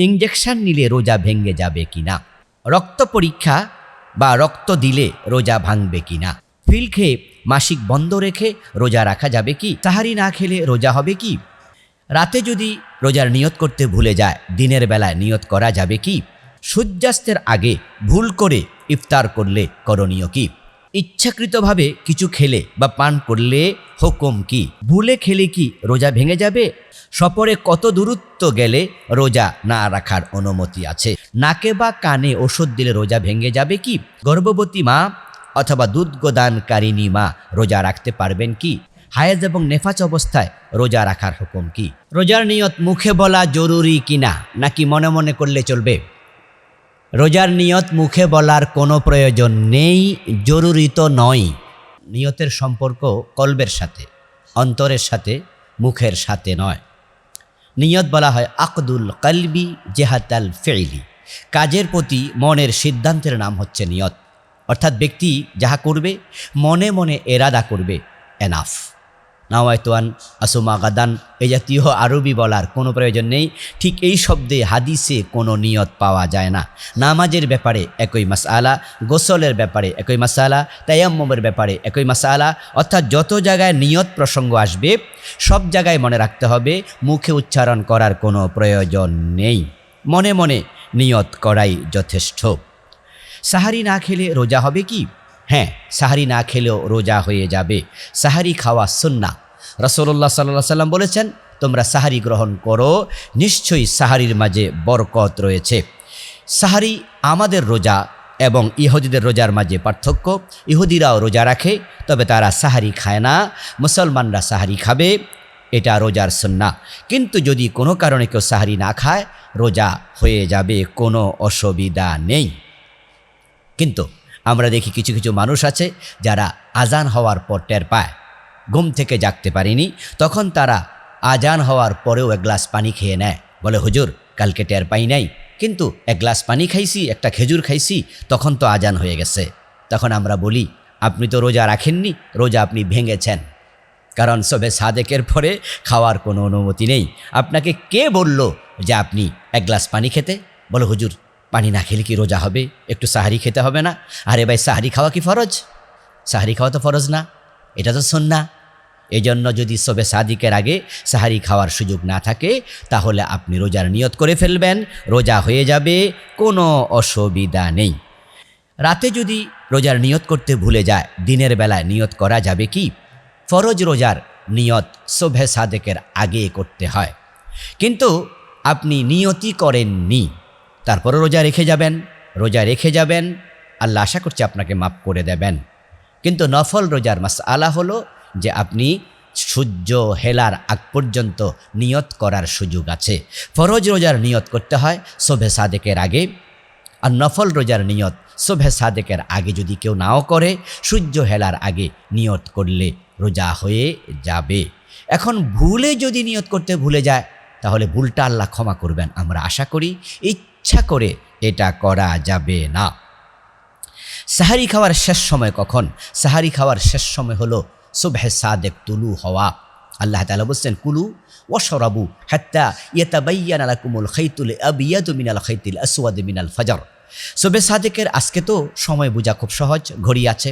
Injection নিলে রোজা ভেঙে যাবে কিনা, রক্ত পরীক্ষা বা রক্ত দিলে রোজা ভাঙবে কিনা, পিল খেয়ে মাসিক বন্ধ রেখে রোজা রাখা যাবে কি, সাহারি না খেলে রোজা হবে কি, রাতে যদি রোজার নিয়ত করতে ভুলে যায় দিনের বেলায় নিয়ত করা যাবে কি, সূর্যাস্তের আগে ভুল করে ইফতার করলে করণীয় কি, ইচ্ছাকৃতভাবে কিছু খেলে বা পান করলে হুকুম কি, ভুলে খেলে কি রোজা ভেঙে যাবে, সফরে কত দূরত্ব গেলে রোজা না রাখার অনুমতি আছে, নাকে বা কানে ওষুধ দিলে রোজা ভেঙে যাবে কি, গর্ভবতী মা অথবা দুধদানকারিণী মা রোজা রাখতে পারবেন কি, হায়েজ এবং নেফাজ অবস্থায় রোজা রাখার হুকুম কি, রোজার নিয়ত মুখে বলা জরুরি কিনা নাকি মনে মনে করলে চলবে। রোজার নিয়ত মুখে বলার কোনো প্রয়োজন নেই, জরুরি তো নয়। নিয়তের সম্পর্ক কলবের সাথে, অন্তরের সাথে, মুখের সাথে নয়। নিয়ত বলা হয় আকদুল কলবি জেহাতাল ফেইলি, কাজের প্রতি মনের সিদ্ধান্তের নাম হচ্ছে নিয়ত। অর্থাৎ ব্যক্তি যাহা করবে মনে মনে এরাদা করবে, এনাফ। নাওয়াইতুয়ান আসুমা গাদান এই জাতীয় আরবি বলার কোনো প্রয়োজন নেই। ঠিক এই শব্দে হাদিসে কোনো নিয়ত পাওয়া যায় না। নামাজের ব্যাপারে একই মাসআলা, গোসলের ব্যাপারে একই মাসআলা, তায়াম্মুমের ব্যাপারে একই মাসআলা। অর্থাৎ যত জায়গায় নিয়ত প্রসঙ্গ আসবে সব জায়গায় মনে রাখতে হবে মুখে উচ্চারণ করার কোনো প্রয়োজন নেই, মনে মনে নিয়ত করাই যথেষ্ট। সাহারি না খেলে রোজা হবে কি? হ্যাঁ, সাহারি না খেলেও রোজা হয়ে যাবে। সাহারি খাওয়া সুন্নাহ। রাসূলুল্লাহ সাল্লাল্লাহু আলাইহি ওয়াসাল্লাম বলেছেন, তোমরা সাহারি গ্রহণ করো, নিশ্চয়ই সাহারির মাঝে বরকত রয়েছে। সাহারি আমাদের রোজা এবং ইহুদিদের রোজার মাঝে পার্থক্য। ইহুদিরাও রোজা রাখে, তবে তারা সাহারি খায় না। মুসলমানরা সাহারি খাবে, এটা রোজার সুন্নাহ। কিন্তু যদি কোনো কারণে কেউ সাহারি না খায় রোজা হয়ে যাবে, কোনো অসুবিধা নেই। কিন্তু আমরা দেখি কিছু কিছু মানুষ আছে যারা আজান হওয়ার পর টের পায় ঘুম থেকে জাগতে পারিনি, তখন তারা আজান হওয়ার পরেও এক গ্লাস পানি খেয়ে নেয়, বলে হুজুর কালকে টের পাই নাই, কিন্তু এক গ্লাস পানি খাইছি, একটা খেজুর খাইছি, তখন তো আজান হয়ে গেছে। তখন আমরা বলি আপনি তো রোজা রাখেননি, রোজা আপনি ভেঙেছেন, কারণ সবে সাদেকের পরে খাওয়ার কোনো অনুমতি নেই। আপনাকে কে বলল যে আপনি এক গ্লাস পানি খেতে? বলে হুজুর পানি না খেলে কি রোজা হবে, একটু সাহারি খেতে হবে না? আরে ভাই, সাহারি খাওয়া কি ফরজ? সাহারি খাওয়া তো ফরজ না, এটা তো সুন্নাহ। এই জন্য যদি সবে সাদিকের আগে সাহারি খাওয়ার সুযোগ না থাকে তাহলে আপনি রোজার নিয়ত করে ফেলবেন, রোজা হয়ে যাবে, কোনো অসুবিধা নেই। রাতে যদি রোজার নিয়ত করতে ভুলে যায় দিনের বেলায় নিয়ত করা যাবে কি? ফরজ রোজার নিয়ত সবে সাদেকের আগে করতে হয়, কিন্তু আপনি নিয়তই করেননি, তারপরে রোজা রেখে যাবেন, আল্লাহ আশা করছে আপনাকে মাফ করে দেবেন। কিন্তু নফল রোজার মাসআলা হলো যে আপনি সূর্য হেলার আগ পর্যন্ত নিয়ত করার সুযোগ আছে। ফরজ রোজার নিয়ত করতে হয় শোভে সাদেকের আগে, আর নফল রোজার নিয়ত শোভে সাদেকের আগে যদি কেউ নাও করে সূর্য হেলার আগে নিয়ত করলে রোজা হয়ে যাবে। এখন ভুলে যদি নিয়ত করতে ভুলে যায় তাহলে ভুলটা আল্লাহ ক্ষমা করবেন আমরা আশা করি, ইচ্ছা করে এটা করা যাবে না। সাহারি খাওয়ার শেষ সময় কখন? সাহারি খাওয়ার শেষ সময় হলো সুবহে সাদেক তুলু হওয়া। আল্লাহ তাআলা বলছেন কুলু ওয়াশরাবু হাত্তা ইয়াতাবায়্যানা লাকুমুল খাইতুল আবিয়াদু মিনাল খাইতিল আসওয়াদি মিনাল ফজর। সুবহে সাদেকের আজকে তো সময় বোঝা খুব সহজ, ঘড়ি আছে,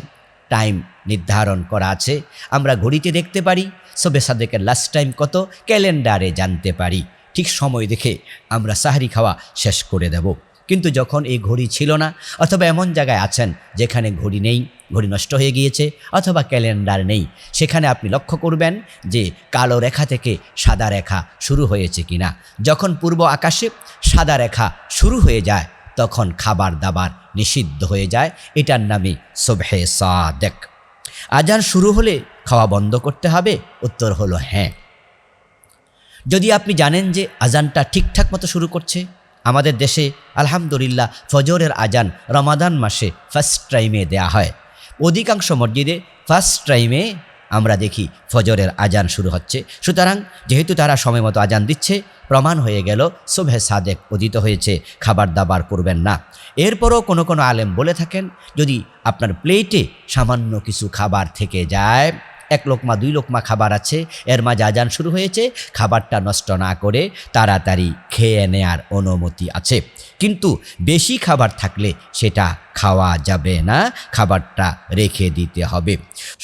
টাইম নির্ধারণ করা আছে, আমরা ঘড়িতে দেখতে পারি সুবহে সাদেকের লাস্ট টাইম কত, ক্যালেন্ডারে জানতে পারি। ঠিক সময় দেখে আমরা সাহারি খাওয়া শেষ করে দেব। কিন্তু যখন এই ঘড়ি ছিল না, অথবা এমন জায়গায় আছেন যেখানে ঘড়ি নেই, ঘড়ি নষ্ট হয়ে গিয়েছে, অথবা ক্যালেন্ডার নেই, সেখানে আপনি লক্ষ্য করবেন যে কালো রেখা থেকে সাদা রেখা শুরু হয়েছে কিনা। যখন পূর্ব আকাশে সাদা রেখা শুরু হয়ে যায় তখন খাবার দাবার নিষিদ্ধ হয়ে যায়, এটার নামে সুবহে সাদেক। আজান শুরু হলে খাওয়া বন্ধ করতে হবে? উত্তর হলো হ্যাঁ। যদি আপনি জানেন যে আজানটা ঠিকঠাক মতো শুরু করছে, আমাদের দেশে আলহামদুলিল্লাহ ফজরের আজান রমাদান মাসে ফার্স্ট টাইমে দেয়া হয়। অধিকাংশ মসজিদে ফার্স্ট টাইমে আমরা দেখি ফজরের আজান শুরু হচ্ছে। সুতরাং যেহেতু তারা সময় মতো আজান দিচ্ছে, প্রমাণ হয়ে গেল সুবহে সাদেক উদিত হয়েছে, খাবার দাবার করবেন না। এরপরও কোনো কোনো আলেম বলে থাকেন যদি আপনার প্লেটে সামান্য কিছু খাবার থেকে যায় এক লোকমা 2 লোকমা খাবার আছে, এর মাঝে আজান শুরু হয়েছে, খাবারটা নষ্ট না করে তাড়াতাড়ি খেয়ে নেয়ার অনুমতি আছে। কিন্তু বেশি খাবার থাকলে সেটা খাওয়া যাবে না, খাবারটা রেখে দিতে হবে।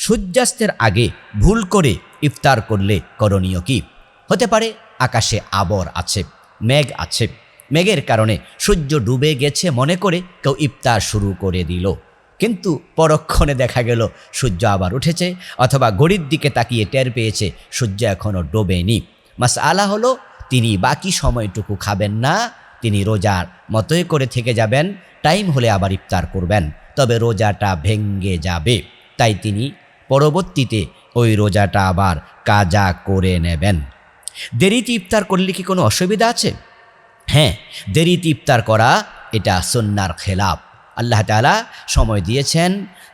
সূর্যাস্তের আগে ভুল করে ইফতার করলে করণীয় কি? হতে পারে আকাশে আবর আছে, মেঘ আছে, মেঘের কারণে সূর্য ডুবে গেছে মনে করে কেউ ইফতার শুরু করে দিল, কিন্তু পরক্ষণে দেখা গেল সূর্য আবার উঠেছে, অথবা ঘড়ির দিকে তাকিয়ে টের পেয়েছে সূর্য এখনও ডোবেনি। মাসআলা হলো তিনি বাকি সময়টুকু খাবেন না, তিনি রোজার মতোই করে থেকে যাবেন, টাইম হলে আবার ইফতার করবেন, তবে রোজাটা ভেঙ্গে যাবে। তাই তিনি পরবর্তীতে ওই রোজাটা আবার কাজা করে নেবেন। দেরিতে ইফতার করলে কি কোনো অসুবিধা আছে? হ্যাঁ, দেরিতে ইফতার করা এটা সুন্নাহর খেলাফ। আল্লাহ তাআলা সময় দিয়েছেন,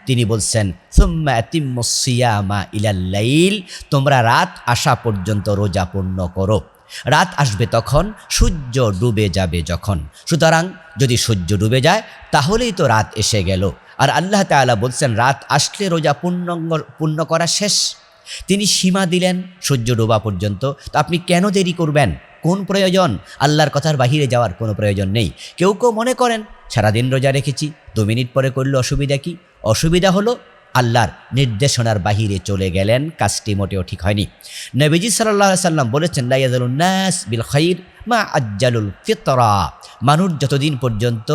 তিনি বলছেন সুম্মা আতিম্মুস সিয়ামা ইলাল লাইল, তোমরা রাত আসা পর্যন্ত রোজা পূর্ণ করো। রাত আসবে তখন, সূর্য ডুবে যাবে যখন। সুতরাং যদি সূর্য ডুবে যায় তাহলেই তো রাত এসে গেল। আর আল্লাহ তাআলা বলছেন রাত আসলে রোজা পূর্ণ করা শেষ। তিনি সীমা দিলেন সূর্য ডোবা পর্যন্ত, তো আপনি কেন দেরি করবেন? কোন প্রয়োজন? আল্লাহর কথার বাহিরে যাওয়ার কোনো প্রয়োজন নেই। কেউ কেউ মনে করেন সারাদিন রোজা রেখেছি, 2 মিনিট পরে করলে অসুবিধা কি? অসুবিধা হলো আল্লাহর নির্দেশনার বাহিরে চলে গেলেন, কাজটি মোটেও ঠিক হয়নি। নবীজি সাল্লাল্লাহু আলাইহি সাল্লাম বলেছেন লা ইয়াজালুন নাস বিল খাইর মা আজ্জালুল ফিতরা, মানুষ যতদিন পর্যন্ত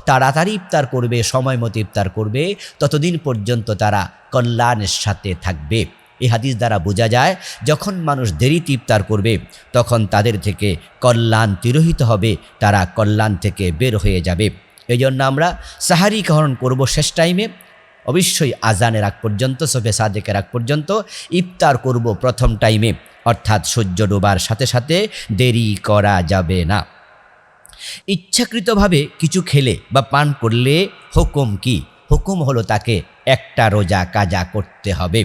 তাড়াতাড়ি ইফতার করবে, সময় মতো ইফতার করবে, ততদিন পর্যন্ত তারা কল্যাণের সাথে থাকবে। এই হাদিস দ্বারা বোঝা যায় যখন মানুষ দেরিতে ইফতার করবে তখন তাদের থেকে কল্যাণ তিরোহিত হবে, তারা কল্যাণ থেকে বের হয়ে যাবে। এই জন্য আমরা সাহারি গ্রহণ করব শেষ টাইমে, অবশ্যই আজানের আগ পর্যন্ত, শবে সাদেকের আগ পর্যন্ত ইফতার করব প্রথম টাইমে, অর্থাৎ সূর্য ডোবার সাথে সাথে দেরি করা যাবে না। ইচ্ছাকৃতভাবে কিছু খেলে বা পান করলে হুকুম কি? হুকুম হলো তাকে একটা রোজা কাজা করতে হবে,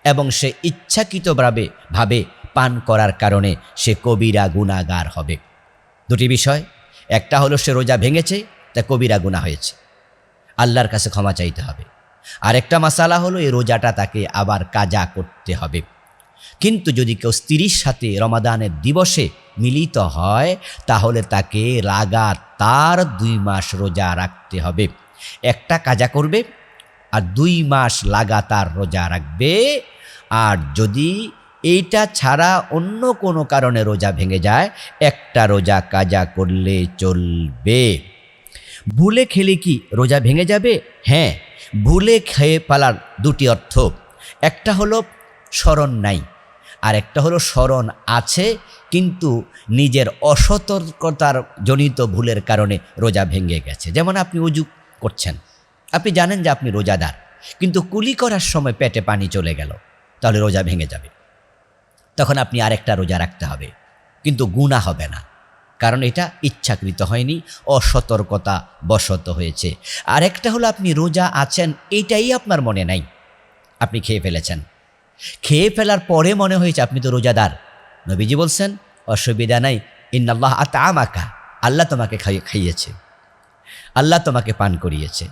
এবং সে ইচ্ছাকৃতভাবে পান করার কারণে সে কবিরা গুনাহগার হবে। দুটি বিষয়, একটা হলো সে রোজা ভেঙেছে, তা কবিরা গুনাহ হয়েছে, আল্লাহর কাছে ক্ষমা চাইতে হবে। আরেকটা মাসালা হলো এই রোজাটা তাকে আবার কাজা করতে হবে। কিন্তু যদি কেউ স্ত্রীর সাথে রমাদানের দিবসে মিলিত হয় তাহলে তাকে লাগাতার 2 মাস রোজা রাখতে হবে। একটা কাজা করবে আর 2 মাস লাগাতার রোজা রাখবে। আর যদি এইটা ছাড়া অন্য কোনো কারণে রোজা ভেঙে যায়, একটা রোজা কাজা করলে চলবে। ভুলে খেলে কি রোজা ভেঙে যাবে? হ্যাঁ, ভুলে খেয়ে ফেলার 2টি অর্থ, একটা হলো স্মরণ নাই, আর একটা হলো স্মরণ আছে কিন্তু নিজের অসতর্কতার জনিত ভুলের কারণে রোজা ভেঙে গেছে। যেমন আপনি ওযু করছেন, আপনি জানেন যে আপনি রোজাদার, কিন্তু কুলি করার সময় পেটে পানি চলে গেল, তাহলে রোজা ভেঙে যাবে। তখন আপনি আরেকটা রোজা রাখতে হবে, কিন্তু গুনাহ হবে না, কারণ এটা ইচ্ছাকৃত হয়নি, অসতর্কতা বশত হয়েছে। আরেকটা হলো আপনি রোজা আছেন, এইটাই আপনার মনে নাই, আপনি খেয়ে ফেলেছেন, খেয়ে ফেলার পরে মনে হয়েছে আপনি তো রোজাদার। নবীজি বলছেন অসুবিধা নাই, ইন্নাল্লাহ আতআমাকা, আল্লাহ তোমাকে খাইয়েছে, আল্লাহ তোমাকে পান করিয়েছে।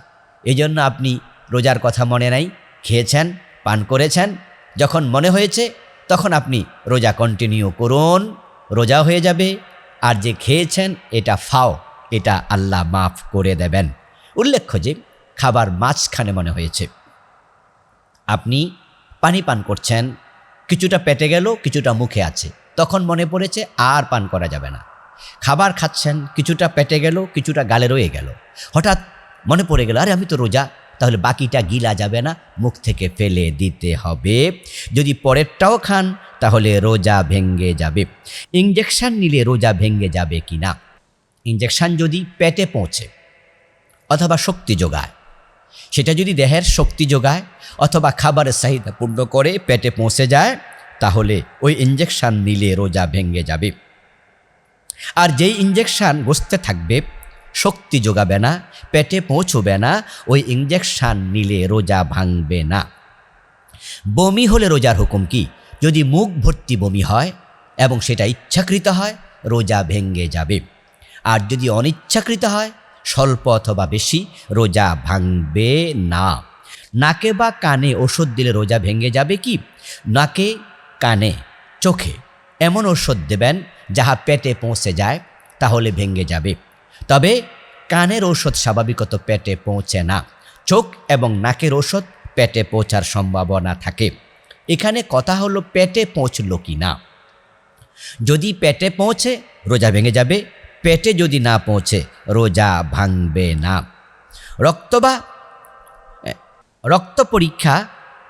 এই জন্য আপনি রোজার কথা মনে নাই, খেয়েছেন, পান করেছেন, যখন মনে হয়েছে তখন আপনি রোজা কন্টিনিউ করুন, রোজা হয়ে যাবে। আর যে খেয়েছেন এটা ফাও, এটা আল্লাহ মাফ করে দেবেন। উল্লেখ্য যে খাবার মাঝখানে মনে হয়েছে, আপনি পানি পান করছেন, কিছুটা পেটে গেল, কিছুটা মুখে আছে, তখন মনে পড়েছে আর পান করা যাবে না। খাবার খাচ্ছেন, কিছুটা পেটে গেল, কিছুটা গালে রয়ে গেল, হঠাৎ মনে পড়ে গেল আরে আমি তো রোজা, তাহলে বাকিটা গিলা যাবে না, মুখ থেকে ফেলে দিতে হবে। যদি পরেরটাও খান তাহলে রোজা ভেঙে যাবে। ইঞ্জেকশন নিলে রোজা ভেঙে যাবে কি না? ইঞ্জেকশন যদি পেটে পৌঁছে অথবা শক্তি যোগায়, সেটা যদি দেহের শক্তি যোগায় অথবা খাবারের চাহিদা পূর্ণ করে পেটে পৌঁছে যায়, তাহলে ওই ইঞ্জেকশন নিলে রোজা ভেঙে যাবে। আর যেই ইঞ্জেকশন গোস্তে থাকবে, শক্তি যোগাবে না, পেটে পৌঁছবে না, ওই ইঞ্জেকশন নিলে রোজা ভাঙবে না। বমি হলে রোজার হুকুম কি? যদি মুখ ভর্তি বমি হয় এবং সেটা ইচ্ছাকৃত হয়, রোজা ভেঙে যাবে। আর যদি অনিচ্ছাকৃত হয়, স্বল্প অথবা বেশি, রোজা ভাঙবে না। নাকে বা কানে ওষুধ দিলে রোজা ভেঙে যাবে কি? নাকে, কানে, চোখে এমন ওষুধ দেবেন যাহা পেটে পৌঁছে যায়, তাহলে ভেঙে যাবে। তবে কানের ঔষধ স্বাভাবিকত পেটে পৌঁছে না। চোখ এবং নাকের ঔষধ পেটে পৌঁছার সম্ভাবনা থাকে। এখানে কথা হলো পেটে পৌঁছল কি না। যদি পেটে পৌঁছে রোজা ভেঙে যাবে, পেটে যদি না পৌঁছে রোজা ভাঙবে না। রক্ত পরীক্ষা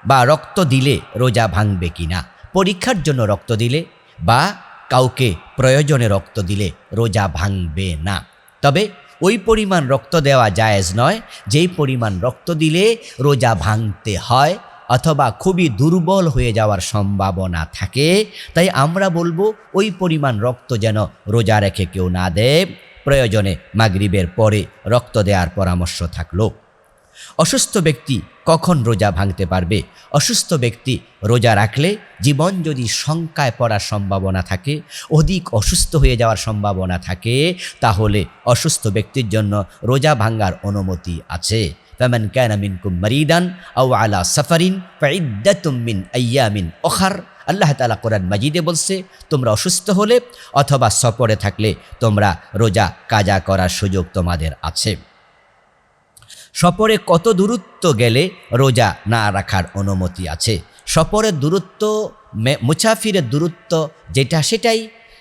বা রক্ত দিলে রোজা ভাঙবে কি না। পরীক্ষার জন্য রক্ত দিলে বা কাউকে প্রয়োজনে রক্ত দিলে রোজা ভাঙবে না। তবে ওই পরিমাণ রক্ত দেওয়া জায়েজ নয় যেই পরিমাণ রক্ত দিলে রোজা ভাঙতে হয় অথবা খুবই দুর্বল হয়ে যাওয়ার সম্ভাবনা থাকে। তাই আমরা বলবো ওই পরিমাণ রক্ত যেন রোজা রেখে কেউ না দেয়। প্রয়োজনে মাগরিবের পরে রক্ত দেওয়ার পরামর্শ থাকলো। অসুস্থ ব্যক্তি কখন রোজা ভাঙতে পারবে? অসুস্থ ব্যক্তি রোজা রাখলে জীবন যদি শঙ্কায় পড়ার সম্ভাবনা থাকে, অধিক অসুস্থ হয়ে যাওয়ার সম্ভাবনা থাকে, তাহলে অসুস্থ ব্যক্তির জন্য রোজা ভাঙার অনুমতি আছে। ফামান কানা মিনকুম মারিদান আও আলা সাফারিন ফাইদ্দাতুম মিন আইয়ামিন উখার। আল্লাহ তাআলা কোরআন মাজিদে বলছে, তোমরা অসুস্থ হলে অথবা সফরে থাকলে তোমরা রোজা কাজা করার সুযোগ তোমাদের আছে। সফরে কত দূরত্ব গেলে রোজা না রাখার অনুমতি আছে? সফরের দূরত্ব, মুসাফিরের দূরত্ব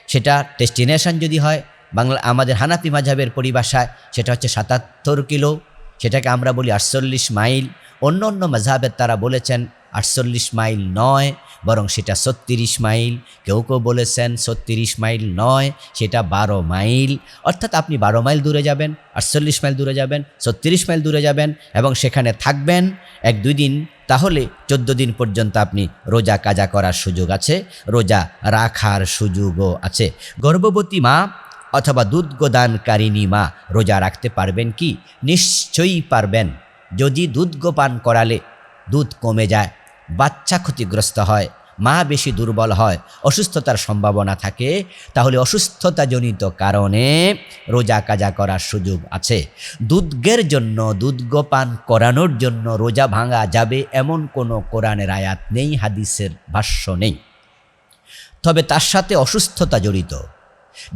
সেটা ডেস্টিনেশন যদি হয়, বাংলা আমাদের হানাফি মাযহাবের পরিভাষায় সেটা হচ্ছে ৭৭ কিলো, সেটাকে আমরা বলি ৪৮ মাইল। অন্য অন্য মাযহাবের তারা বলেছেন ৪৮ মাইল নয়, বরং সেটা ৩৬ মাইল। কেউ কেউ বলেছেন ৩৬ মাইল নয়, সেটা ১২ মাইল। অর্থাৎ আপনি ১২ মাইল দূরে যাবেন, ৪৮ মাইল দূরে যাবেন, ৩৬ মাইল দূরে যাবেন এবং সেখানে থাকবেন ১-২ দিন, তাহলে ১৪ দিন পর্যন্ত আপনি রোজা কাজা করার সুযোগ আছে, রোজা রাখার সুযোগও আছে। গর্ভবতী মা অথবা দুধদানকারিণী মা রোজা রাখতে পারবেন কি? নিশ্চয়ই পারবেন। যদি দুধ পান করালে দুধ কমে যায়, বাচ্চা ক্ষতিগ্রস্ত হয়, মা বেশি দুর্বল হয়, অসুস্থতার সম্ভাবনা থাকে, তাহলে অসুস্থতাজনিত কারণে রোজা কাজা করার সুযোগ আছে। দুধের জন্য, দুধ পান করানোর জন্য রোজা ভাঙা যাবে এমন কোনো কোরআনের আয়াত নেই, হাদিসের ভাষ্য নেই। তবে তার সাথে অসুস্থতা জড়িত।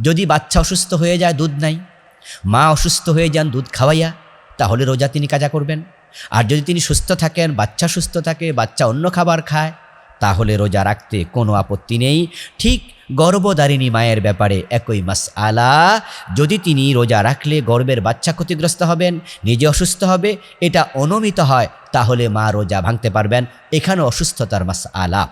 যদি বাচ্চা অসুস্থ হয়ে যায়, দুধ নাই, মা অসুস্থ হয়ে যান দুধ খাওয়াইয়া, তাহলে রোজা তিনি কাজা করবেন। আর যদি তিনি সুস্থ থাকেন, বাচ্চা সুস্থ থাকে, বাচ্চা অন্য খাবার খায়, তাহলে রোজা রাখতে কোনো আপত্তি নেই। ঠিক গর্ভধারিণী মায়ের ব্যাপারে একই মাসআলা। যদি তিনি রোজা রাখলে গর্ভের বাচ্চা ক্ষতিগ্রস্ত হবেন, নিজে অসুস্থ হবে, এটা অনুমিত হয়, তাহলে মা রোজা ভাঙতে পারবেন। এখানে অসুস্থতার মাসআলা।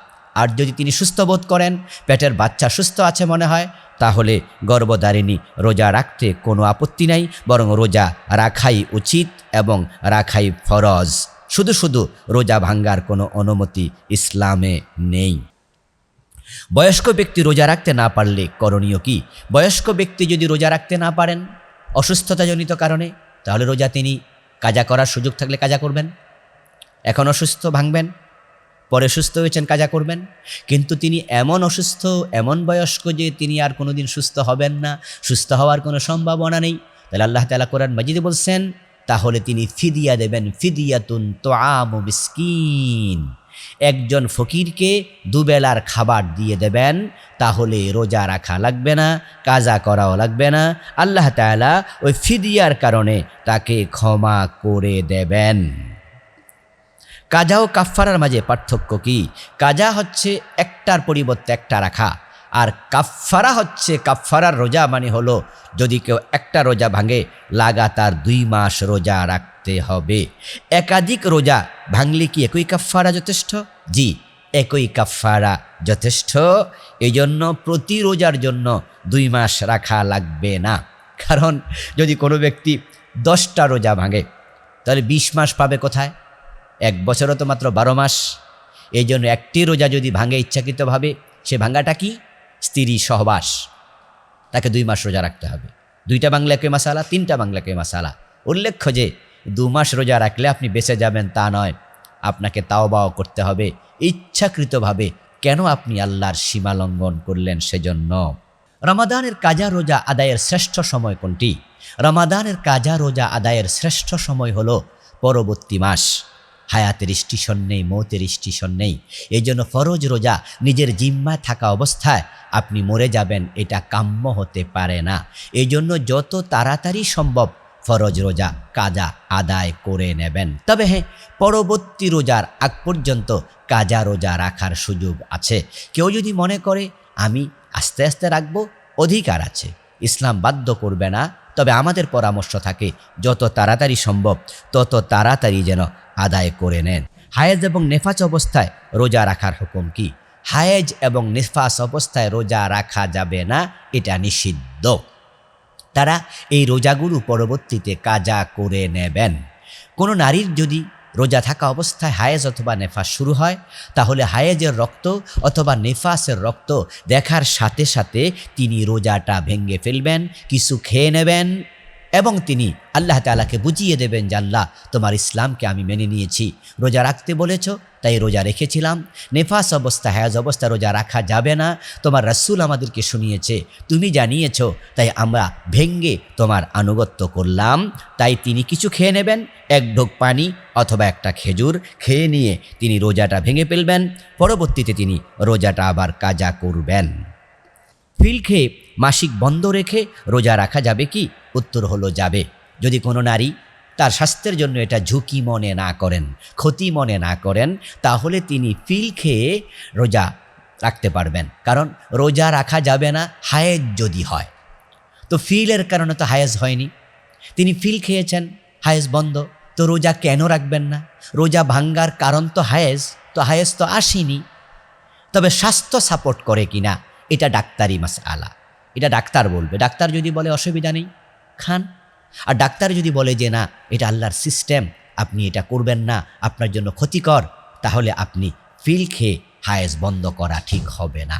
আর যদি তিনি সুস্থ বোধ করেন, পেটের বাচ্চা সুস্থ আছে মনে হয়, তাহলে গর্ভধারিণী রোজা রাখতে কোনো আপত্তি নাই, বরং রোজা রাখাই উচিত এবং রাখাই ফরজ। শুধু শুধু রোজা ভাঙ্গার কোনো অনুমতি ইসলামে নেই। বয়স্ক ব্যক্তি রোজা রাখতে না পারলে করণীয় কি? বয়স্ক ব্যক্তি যদি রোজা রাখতে না পারেন অসুস্থতাজনিত কারণে, তাহলে রোজা তিনি কাজা করার সুযোগ থাকলে কাজা করবেন। এখন অসুস্থ, ভাঙবেন, পরে সুস্থ হয়েছেন, কাজা করবেন। কিন্তু তিনি এমন অসুস্থ, এমন বয়স্ক যে তিনি আর কোনোদিন সুস্থ হবেন না, সুস্থ হওয়ার কোনো সম্ভাবনা নেই, তাহলে আল্লাহ তাআলা কোরআন মাজিদে বলছেন, তাহলে তিনি ফিদিয়া দেবেন। ফিদিয়াতুন তুআমু মিসকিন, একজন ফকিরকে দুবেলার খাবার দিয়ে দেবেন, তাহলে রোজা রাখা লাগবে না, কাজা করাও লাগবে না। আল্লাহ তাআলা ওই ফিদিয়ার কারণে তাকে ক্ষমা করে দেবেন। কাজা ও কাফফারার মাঝে পার্থক্য কি? কাজা হচ্ছে একটার পরিবর্তে একটা রাখা, আর কাফফারা হচ্ছে, কাফফারার রোজা মানে হলো যদি কেউ একটা রোজা ভাঙে লাগাতার 2 মাস রোজা রাখতে হবে। একাধিক রোজা ভাঙলে কি একই কাফফারা যথেষ্ট? জি, একই কাফফারা যথেষ্ট। এই জন্য প্রতি রোজার জন্য 2 মাস রাখা লাগবে না। কারণ যদি কোনো ব্যক্তি 10টা রোজা ভাঙে, তাহলে 20 মাস পাবে কোথায়? 1 বছরও তো মাত্র 12 মাস। এই জন্য একটি রোজা যদি ভাঙে ইচ্ছাকৃতভাবে, সে ভাঙাটা কি? স্ত্রী সহবাস, তাকে 2 মাস রোজা রাখতে হবে। 2টা বাংলা একই মাসালা, 3টা বাংলা একই মাসালা। উল্লেখ্য যে 2 মাস রোজা রাখলে আপনি বেঁচে যাবেন তা নয়, আপনাকে তাওবাও করতে হবে ইচ্ছাকৃতভাবে। কেন আপনি আল্লাহর সীমা লঙ্ঘন করলেন সেজন্য। রমাদানের কাজা রোজা আদায়ের শ্রেষ্ঠ সময় কোনটি? রমাদানের কাজা রোজা আদায়ের শ্রেষ্ঠ সময় হলো পরবর্তী মাস। হায়াতের স্টেশন নেই, মৌতের স্টেশন নেই। এই জন্য ফরজ রোজা নিজের জিম্মায় থাকা অবস্থায় আপনি মরে যাবেন, এটা কাম্য হতে পারে না। এই জন্য যত তাড়াতাড়ি সম্ভব ফরজ রোজা কাজা আদায় করে নেবেন। তবে হ্যাঁ, পরবর্তী রোজার আগ পর্যন্ত কাজা রোজা রাখার সুযোগ আছে। কেউ যদি মনে করে আমি আস্তে আস্তে রাখবো, অধিকার আছে, ইসলাম বাধ্য করবে না। তবে আমাদের পরামর্শ থাকে যত তাড়াতাড়ি সম্ভব তত তাড়াতাড়ি যেন আদায় করে নেন। হায়েজ এবং নেফাস অবস্থায় রোজা রাখার হুকুম কি? হায়েজ এবং নেফাস অবস্থায় রোজা রাখা যাবে না, এটা নিষিদ্ধ। তারা এই রোজাগুলো পরবর্তীতে কাজা করে নেবেন। কোনো নারীর যদি রোজা থাকা অবস্থায় হায়েজ অথবা নেফাস শুরু হয়, তাহলে হায়েজের রক্ত অথবা নেফাসের রক্ত দেখার সাথে সাথে তিনি রোজাটা ভেঙে ফেলবেন, কিছু খেয়ে নেবেন এবং তিনি আল্লাহ তাআলাকে বুঝিয়ে দেবেন যে আল্লাহ, তোমার ইসলামকে আমি মেনে নিয়েছি, রোজা রাখতে বলেছ তাই রোজা রেখেছিলাম। নেফাস অবস্থা, হায়াজ অবস্থা রোজা রাখা যাবে না, তোমার রাসূল আমাদেরকে শুনিয়েছে, তুমি জানিয়েছ, তাই আমরা ভেঙ্গে তোমার আনুগত্য করলাম। তাই তিনি কিছু খেয়ে নেবেন, এক ঢোক পানি অথবা একটা খেজুর খেয়ে নিয়ে তিনি রোজাটা ভেঙে ফেলবেন। পরবর্তীতে তিনি রোজাটা আবার কাজা করবেন। পিল খেয়ে মাসিক বন্ধ রেখে রোজা রাখা যাবে কি? উত্তর হলো যাবে। যদি কোনো নারী তার স্বাস্থ্যের জন্য এটা ঝুঁকি মনে না করেন, ক্ষতি মনে না করেন, তাহলে তিনি পিল খেয়ে রোজা রাখতে পারবেন। কারণ রোজা রাখা যাবে না হায়েজ যদি হয়। তো ফিলের কারণে তো হায়েজ হয়নি, তিনি ফিল খেয়েছেন, হায়েজ বন্ধ, তো রোজা কেন রাখবেন না? রোজা ভাঙ্গার কারণ তো হায়েজ তো আসেনি। তবে স্বাস্থ্য সাপোর্ট করে কিনা এটা ডাক্তারি মাসআলা, এটা ডাক্তার বলবে। ডাক্তার যদি বলে অসুবিধা নেই, খান। আর ডাক্তার যদি বলে যে না, এটা আল্লাহর সিস্টেম, আপনি এটা করবেন না, আপনার জন্য ক্ষতিকর, তাহলে আপনি ফিল খেয়ে হায়েজ বন্ধ করা ঠিক হবে না।